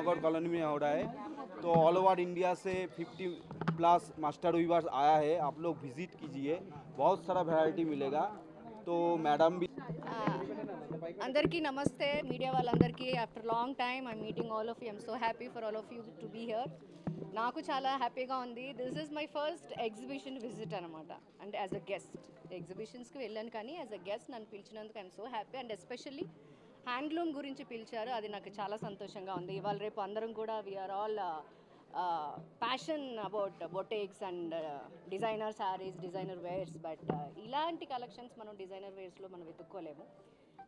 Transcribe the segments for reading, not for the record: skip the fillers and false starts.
नगर colony में हो रहा है। तो ऑल ओवर इंडिया से 50+ मास्टर वीवर्स आया है, आप लोग विजिट कीजिए, बहुत सारा वैरायटी मिलेगा। तो मैडम भी అందరికీ నమస్తే మీడియా వాళ్ళందరికీ after long time I'm meeting all of you I'm so happy for all of you to be here. నాకు చాలా హ్యాపీగా ఉంది. This is my first exhibition visit అనమాట, అంటే యాజ్ అ గెస్ట్. ఎగ్జిబిషన్స్కి వెళ్ళాను కానీ యాజ్ అ గెస్ట్ నన్ను పిలిచినందుకు I'm so happy. And especially handloom గురించి పిలిచారు, అది నాకు చాలా సంతోషంగా ఉంది. ఇవాళ రేపు అందరం కూడా we're all passion about boutiques and designer saris, designer wears. But ఇలాంటి కలెక్షన్స్ మనం డిజైనర్ వేర్స్లో మనం వెతుక్కోలేము.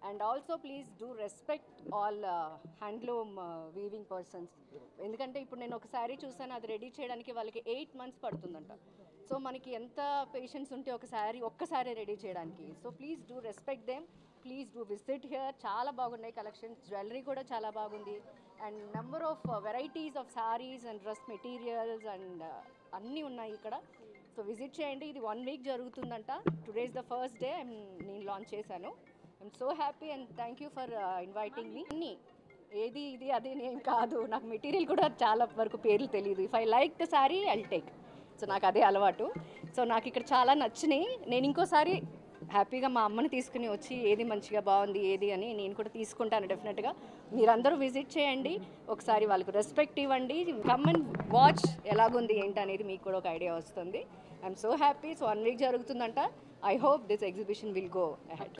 And also please do respect all handloom weaving persons. ఎందుకంటే ఇప్పుడు నేను ఒక శారీ చూసాను, అది రెడీ చేయడానికి వాళ్ళకి 8 months పడుతుందంట. సో మనకి ఎంత పేషెన్స్ ఉంటే ఒక శారీ ఒక్కసారి రెడీ చేయడానికి. So please do respect them, please do visit here. చాలా బాగున్నాయి కలెక్షన్స్, జ్యువెలరీ కూడా చాలా బాగుంది. And number of varieties of saris and dress materials and అన్నీ ఉన్నాయి ఇక్కడ. సో విజిట్ చేయండి. ఇది 1 week జరుగుతుందంట. టుడేస్ ద ఫస్ట్ డే నేను లాంచ్ చేశాను. I'm so happy and thank you for inviting me. అన్నీ ఏది ఇది అది ఏం కాదు, నాకు మెటీరియల్ కూడా చాలా వరకు పేర్లు తెలియదు. If I like the sari I'll take. So నాకు అదే అలవాటు. సో నాకు ఇక్కడ చాలా నచ్చినాయి. నేను ఇంకోసారి హ్యాపీగా మా అమ్మని తీసుకుని వచ్చి ఏది మంచిగా బాగుంది ఏది అని నేను కూడా తీసుకుంటాను డెఫినెట్గా. మీరందరూ విజిట్ చేయండి, ఒకసారి వాళ్ళకు రెస్పెక్ట్ ఇవ్వండి. కమ్ అండ్ వాచ్ ఎలాగుంది ఏంటి అనేది మీకు కూడా ఒక ఐడియా వస్తుంది. I'm so happy. So 1 week జరుగుతుందంట. I hope this exhibition will go ahead.